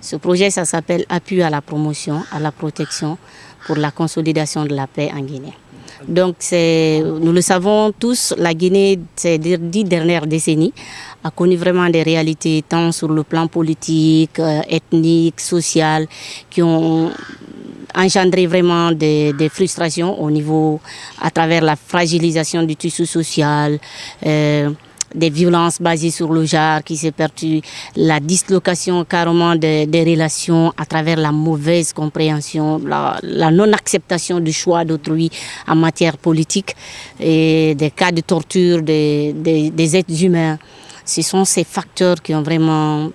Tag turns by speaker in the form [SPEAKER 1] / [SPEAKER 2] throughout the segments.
[SPEAKER 1] Ce projet, ça s'appelle Appui à la promotion, à la protection pour la consolidation de la paix en Guinée. Donc, nous le savons tous, la Guinée, ces 10 dernières décennies, a connu vraiment des réalités tant sur le plan politique, ethnique, social, qui ont engendré vraiment des frustrations au niveau, à travers la fragilisation du tissu social, des violences basées sur le genre qui s'est perdu, la dislocation carrément des relations à travers la mauvaise compréhension, la non-acceptation du choix d'autrui en matière politique et des cas de torture des êtres humains. Ce sont ces facteurs qui ont vraiment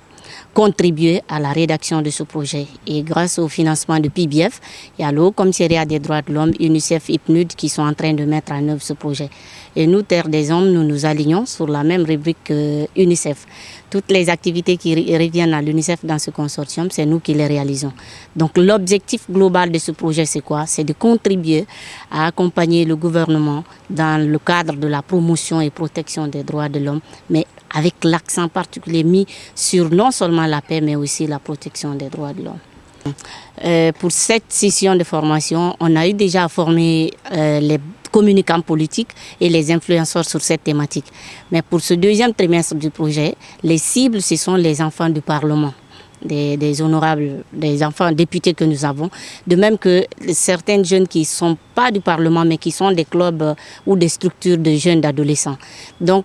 [SPEAKER 1] contribué à la rédaction de ce projet. Et grâce au financement de PBF, il y a le Haut Commissariat des droits de l'homme, UNICEF et PNUD qui sont en train de mettre en œuvre ce projet. Et nous, Terre des Hommes, nous nous alignons sur la même rubrique que UNICEF. Toutes les activités qui reviennent à l'UNICEF dans ce consortium, c'est nous qui les réalisons. Donc l'objectif global de ce projet, c'est quoi? C'est de contribuer à accompagner le gouvernement dans le cadre de la promotion et protection des droits de l'homme, mais avec l'accent particulier mis sur non seulement la paix, mais aussi la protection des droits de l'homme. Pour cette session de formation, on a eu déjà formé les communicants politiques et les influenceurs sur cette thématique. Mais pour ce deuxième trimestre du projet, les cibles, ce sont les enfants du Parlement, des honorables, des enfants députés que nous avons. De même que certains jeunes qui ne sont pas du Parlement, mais qui sont des clubs ou des structures de jeunes, d'adolescents. Donc,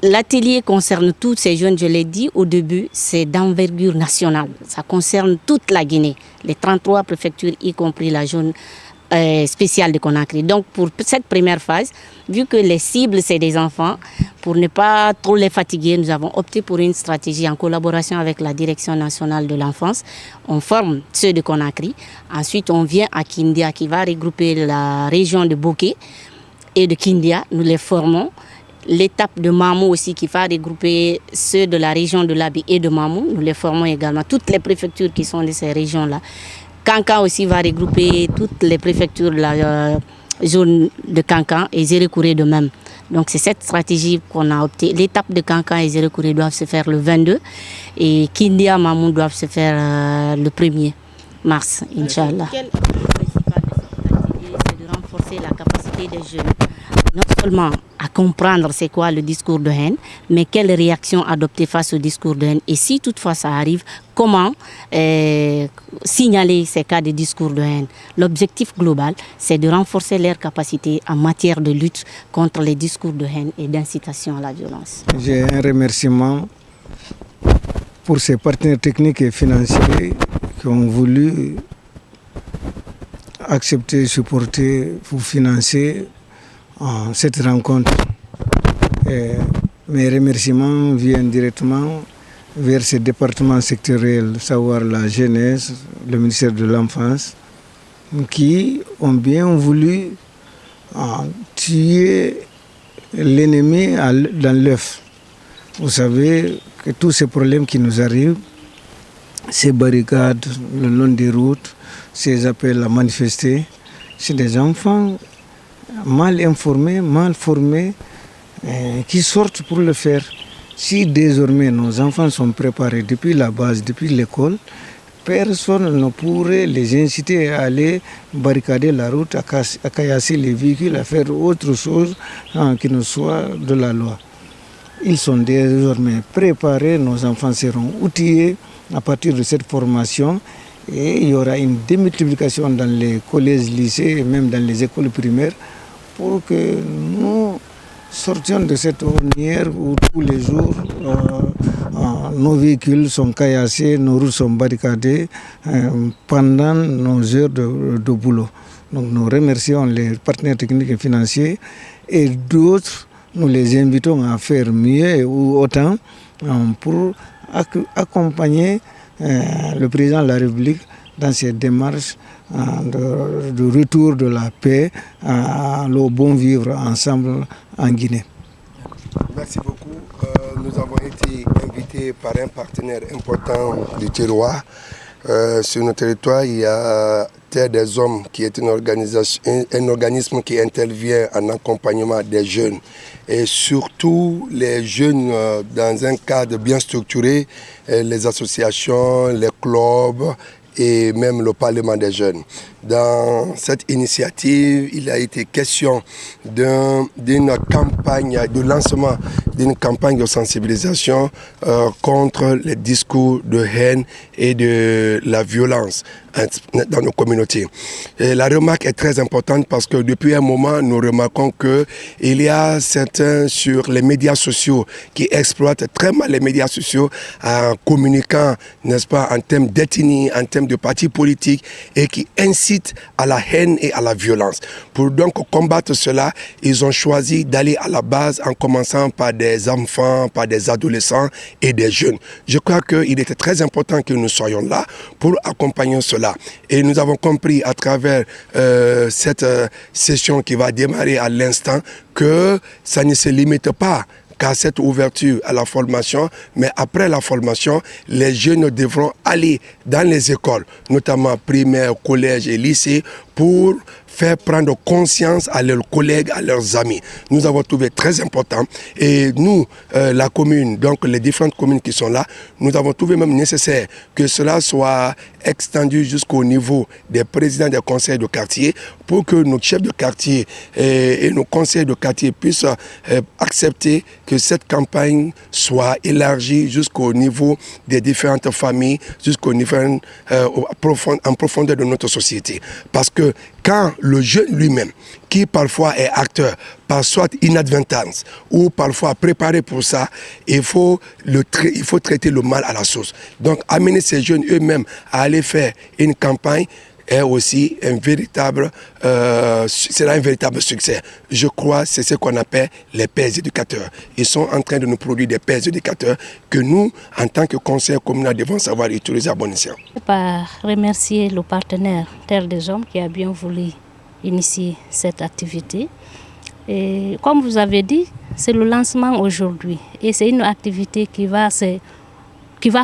[SPEAKER 1] l'atelier concerne tous ces jeunes, je l'ai dit au début, c'est d'envergure nationale. Ça concerne toute la Guinée, les 33 préfectures, y compris la zone spéciale de Conakry. Donc pour cette première phase, vu que les cibles c'est des enfants, pour ne pas trop les fatiguer, nous avons opté pour une stratégie en collaboration avec la Direction nationale de l'enfance. On forme ceux de Conakry. Ensuite on vient à Kindia qui va regrouper la région de Boké et de Kindia. Nous les formons. L'étape de Mamou aussi qui va regrouper ceux de la région de Labi et de Mamou. Nous les formons également, toutes les préfectures qui sont de ces régions-là. Kankan aussi va regrouper toutes les préfectures de la zone de Kankan et Zérékouré de même. Donc c'est cette stratégie qu'on a optée. L'étape de Kankan et Zérékouré doivent se faire le 22 et Kindia et Mamou doivent se faire le 1er mars, Inch'Allah. Quel est le principal de cette activité? C'est de renforcer la capacité des jeunes non seulement à comprendre c'est quoi le discours de haine, mais quelle réaction adopter face au discours de haine. Et si toutefois ça arrive, comment signaler ces cas de discours de haine. L'objectif global, c'est de renforcer leurs capacités en matière de lutte contre les discours de haine et d'incitation à la violence.
[SPEAKER 2] J'ai un remerciement pour ces partenaires techniques et financiers qui ont voulu accepter, supporter, pour financer cette rencontre. Et mes remerciements viennent directement vers ces départements sectoriels, savoir la jeunesse, le ministère de l'Enfance, qui ont bien voulu tuer l'ennemi dans l'œuf. Vous savez que tous ces problèmes qui nous arrivent, ces barricades le long des routes, ces appels à manifester, c'est des enfants mal informés, mal formés, qui sortent pour le faire. Si désormais nos enfants sont préparés depuis la base, depuis l'école, personne ne pourrait les inciter à aller barricader la route, à caillasser les véhicules, à faire autre chose qui ne soit de la loi. Ils sont désormais préparés, nos enfants seront outillés à partir de cette formation et il y aura une démultiplication dans les collèges, lycées et même dans les écoles primaires pour que nous sortions de cette ornière où tous les jours nos véhicules sont caillassés, nos routes sont barricadées pendant nos heures de boulot. Donc nous remercions les partenaires techniques et financiers et d'autres, nous les invitons à faire mieux ou autant pour accompagner le président de la République dans ses démarches de retour de la paix, le bon vivre ensemble en Guinée.
[SPEAKER 3] Merci beaucoup. Nous avons été invités par un partenaire important du terroir. Sur notre territoire, il y a Terre des Hommes, qui est une organisation, un organisme qui intervient en accompagnement des jeunes, et surtout les jeunes dans un cadre bien structuré, les associations, les clubs et même le Parlement des jeunes. Dans cette initiative, il a été question d'une campagne, de lancement d'une campagne de sensibilisation contre les discours de haine et de la violence dans nos communautés. Et la remarque est très importante parce que depuis un moment, nous remarquons qu'il y a certains sur les médias sociaux qui exploitent très mal les médias sociaux en communiquant, n'est-ce pas, en termes d'ethnie, en termes de partis politiques et qui incitent à la haine et à la violence. Pour donc combattre cela, ils ont choisi d'aller à la base en commençant par des enfants, par des adolescents et des jeunes. Je crois qu'il était très important que nous soyons là pour accompagner cela. Et nous avons compris à travers cette session qui va démarrer à l'instant que ça ne se limite pas qu'à cette ouverture à la formation, mais après la formation, les jeunes devront aller dans les écoles, notamment primaires, collèges et lycées, pour faire prendre conscience à leurs collègues, à leurs amis. Nous avons trouvé très important et nous, la commune, donc les différentes communes qui sont là, nous avons trouvé même nécessaire que cela soit extendu jusqu'au niveau des présidents des conseils de quartier pour que nos chefs de quartier et nos conseils de quartier puissent accepter que cette campagne soit élargie jusqu'au niveau des différentes familles, jusqu'au niveau en profondeur de notre société. Parce que quand le jeune lui-même, qui parfois est acteur, par soit inadvertance ou parfois préparé pour ça, il faut traiter le mal à la source. Donc amener ces jeunes eux-mêmes à aller faire une campagne est aussi sera un véritable succès. Je crois que c'est ce qu'on appelle les pères éducateurs. Ils sont en train de nous produire des pères éducateurs que nous, en tant que conseil communal, devons savoir utiliser à bon escient.
[SPEAKER 4] Par remercier le partenaire Terre des Hommes qui a bien voulu initier cette activité. Et comme vous avez dit, c'est le lancement aujourd'hui et c'est une activité qui va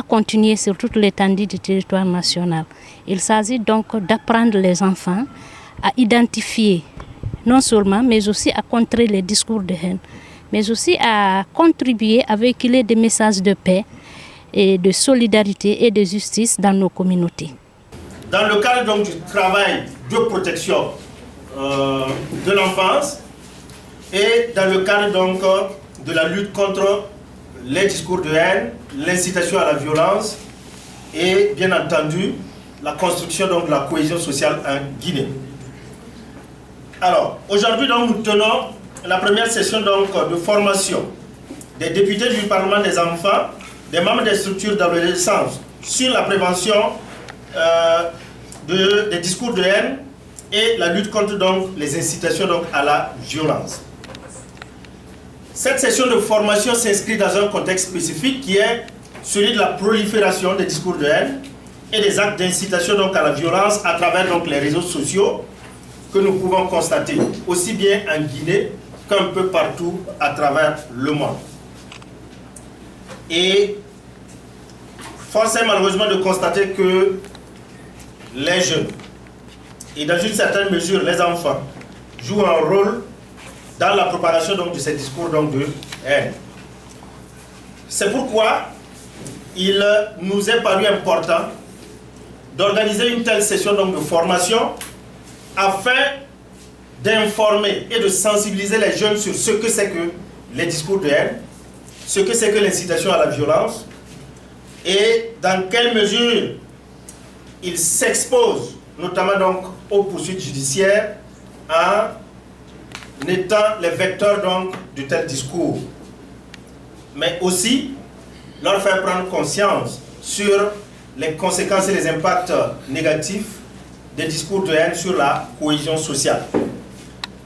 [SPEAKER 4] continuer sur toute l'étendue du territoire national. Il s'agit donc d'apprendre les enfants à identifier non seulement, mais aussi à contrer les discours de haine, mais aussi à contribuer à véhiculer des messages de paix et de solidarité et de justice dans nos communautés.
[SPEAKER 5] Dans le cadre donc, du travail de protection de l'enfance et dans le cadre donc, de la lutte contre les discours de haine, l'incitation à la violence et bien entendu la construction donc, de la cohésion sociale en Guinée. Alors, aujourd'hui nous tenons la première session donc, de formation des députés du Parlement des enfants, des membres des structures d'adolescence sur la prévention des discours de haine et la lutte contre donc, les incitations donc, à la violence. Cette session de formation s'inscrit dans un contexte spécifique qui est celui de la prolifération des discours de haine et des actes d'incitation donc, à la violence à travers donc, les réseaux sociaux que nous pouvons constater aussi bien en Guinée qu'un peu partout à travers le monde. Et force est malheureusement de constater que les jeunes et dans une certaine mesure les enfants jouent un rôle dans la propagation donc, de ces discours donc, de haine. C'est pourquoi il nous est paru important d'organiser une telle session donc, de formation afin d'informer et de sensibiliser les jeunes sur ce que c'est que les discours de haine, ce que c'est que l'incitation à la violence et dans quelle mesure ils s'exposent notamment donc aux poursuites judiciaires en étant les vecteurs donc de tels discours, mais aussi leur faire prendre conscience sur les conséquences et les impacts négatifs des discours de haine sur la cohésion sociale.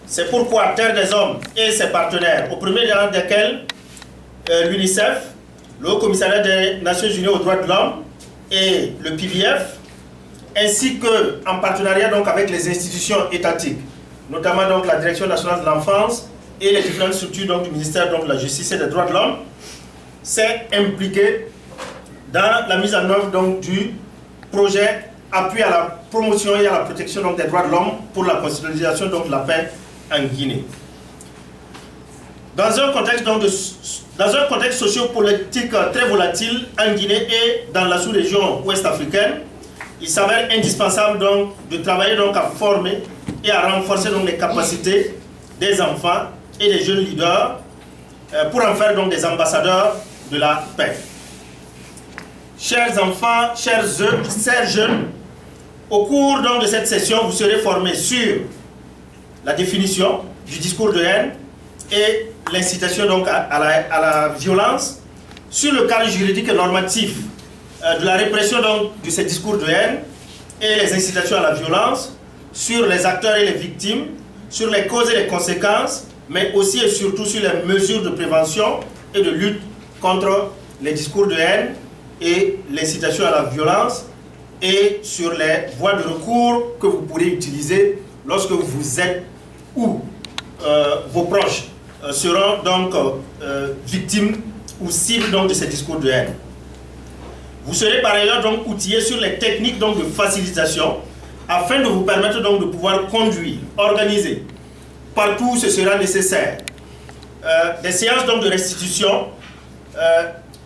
[SPEAKER 5] C'est pourquoi Terre des Hommes et ses partenaires, au premier rang desquels l'UNICEF, le Haut Commissariat des Nations Unies aux droits de l'homme et le PVF, ainsi qu'en partenariat donc avec les institutions étatiques, notamment donc la Direction nationale de l'enfance et les différentes structures donc, du ministère donc, de la Justice et des droits de l'homme, s'est impliqué dans la mise en œuvre donc, du projet appui à la promotion et à la protection donc, des droits de l'homme pour la consolidation donc, de la paix en Guinée. Dans un contexte sociopolitique très volatile en Guinée et dans la sous-région ouest africaine, il s'avère indispensable donc, de travailler donc, à former et à renforcer donc, les capacités des enfants et des jeunes leaders pour en faire donc, des ambassadeurs de la paix. Chers enfants, chers jeunes, au cours donc, de cette session, vous serez formés sur la définition du discours de haine et l'incitation donc à la violence, sur le cadre juridique et normatif de la répression donc, de ces discours de haine et les incitations à la violence, sur les acteurs et les victimes, sur les causes et les conséquences, mais aussi et surtout sur les mesures de prévention et de lutte contre les discours de haine et l'incitation à la violence, et sur les voies de recours que vous pourrez utiliser lorsque vous êtes ou vos proches seront donc victimes ou cibles donc, de ces discours de haine. Vous serez par ailleurs donc outillés sur les techniques donc, de facilitation afin de vous permettre donc, de pouvoir conduire, organiser partout où ce sera nécessaire des séances donc, de restitution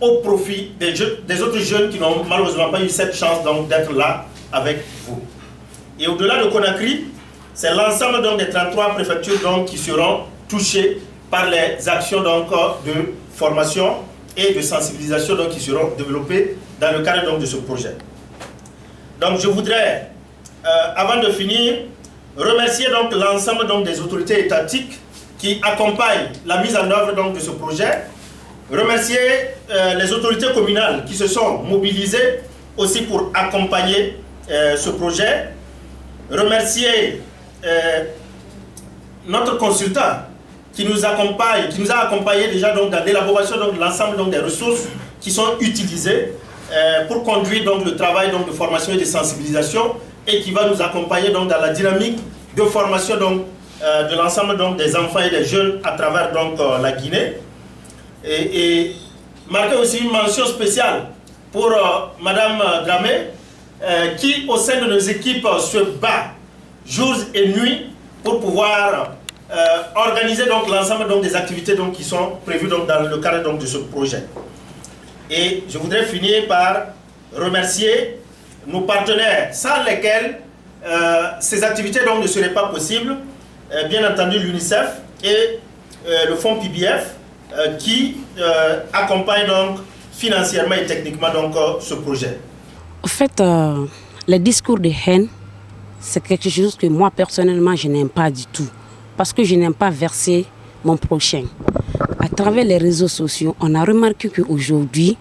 [SPEAKER 5] au profit des autres jeunes qui n'ont malheureusement pas eu cette chance d'être là avec vous. Et au-delà de Conakry, c'est l'ensemble donc, des 33 préfectures donc, qui seront touchées par les actions donc, de formation et de sensibilisation donc, qui seront développées dans le cadre donc, de ce projet. Donc je voudrais, avant de finir, remercier donc, l'ensemble donc, des autorités étatiques qui accompagnent la mise en œuvre donc, de ce projet. Remercier les autorités communales qui se sont mobilisées aussi pour accompagner ce projet. Remercier notre consultant qui nous accompagne, qui nous a accompagnés déjà donc, dans l'élaboration de l'ensemble des ressources qui sont utilisées pour conduire donc, le travail donc, de formation et de sensibilisation et qui va nous accompagner donc, dans la dynamique de formation donc, de l'ensemble donc, des enfants et des jeunes à travers donc, la Guinée. Et marquer aussi une mention spéciale pour Madame Dramé qui au sein de nos équipes se bat jours et nuits pour pouvoir organiser donc l'ensemble donc, des activités donc, qui sont prévues donc, dans le cadre donc, de ce projet. Et je voudrais finir par remercier nos partenaires sans lesquels ces activités donc, ne seraient pas possibles, bien entendu l'UNICEF et le fonds PBF qui accompagne donc financièrement et techniquement donc, ce projet.
[SPEAKER 6] En fait, le discours de haine, c'est quelque chose que moi personnellement je n'aime pas du tout. Parce que je n'aime pas verser mon prochain. À travers les réseaux sociaux, on a remarqué qu'aujourd'hui,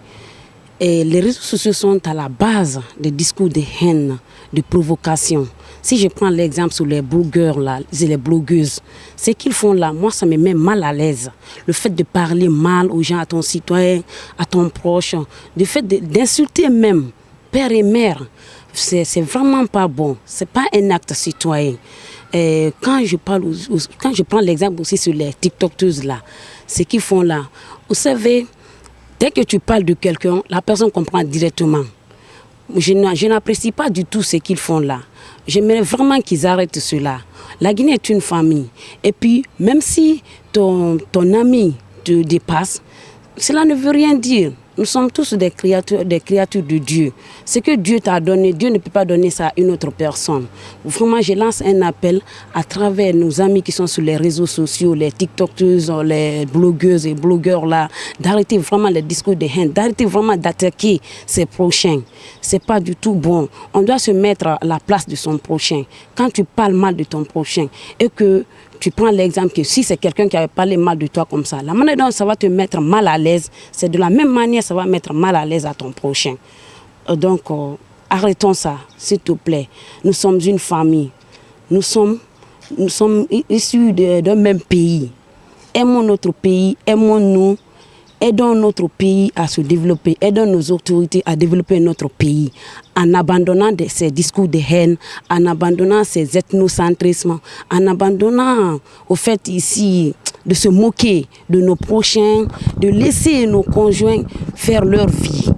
[SPEAKER 6] les réseaux sociaux sont à la base des discours de haine, de provocation. Si je prends l'exemple sur les blogueurs là, les blogueuses, ce qu'ils font là, moi ça me met mal à l'aise. Le fait de parler mal aux gens, à ton citoyen, à ton proche, le fait d'insulter même père et mère, c'est vraiment pas bon. C'est pas un acte citoyen. Et quand je prends l'exemple aussi sur les TikTokeuses là, ce qu'ils font là, vous savez, dès que tu parles de quelqu'un, la personne comprend directement. Je n'apprécie pas du tout ce qu'ils font là. J'aimerais vraiment qu'ils arrêtent cela. La Guinée est une famille. Et puis, même si ton ami te dépasse, cela ne veut rien dire. Nous sommes tous des créatures de Dieu. Ce que Dieu t'a donné, Dieu ne peut pas donner ça à une autre personne. Vraiment, je lance un appel à travers nos amis qui sont sur les réseaux sociaux, les TikTokeuses, les blogueuses et blogueurs là, d'arrêter vraiment les discours de haine, d'arrêter vraiment d'attaquer ses prochains. C'est pas du tout bon. On doit se mettre à la place de son prochain. Quand tu parles mal de ton prochain et que tu prends l'exemple que si c'est quelqu'un qui avait parlé mal de toi comme ça, la manière dont ça va te mettre mal à l'aise, c'est de la même manière ça va mettre mal à l'aise à ton prochain. Donc, arrêtons ça, s'il te plaît. Nous sommes une famille. Nous sommes issus d'un même pays. Aimons notre pays, aimons-nous. Aidons notre pays à se développer, aidons nos autorités à développer notre pays en abandonnant ces discours de haine, en abandonnant ces ethnocentrismes, en abandonnant au fait ici de se moquer de nos prochains, de laisser nos conjoints faire leur vie.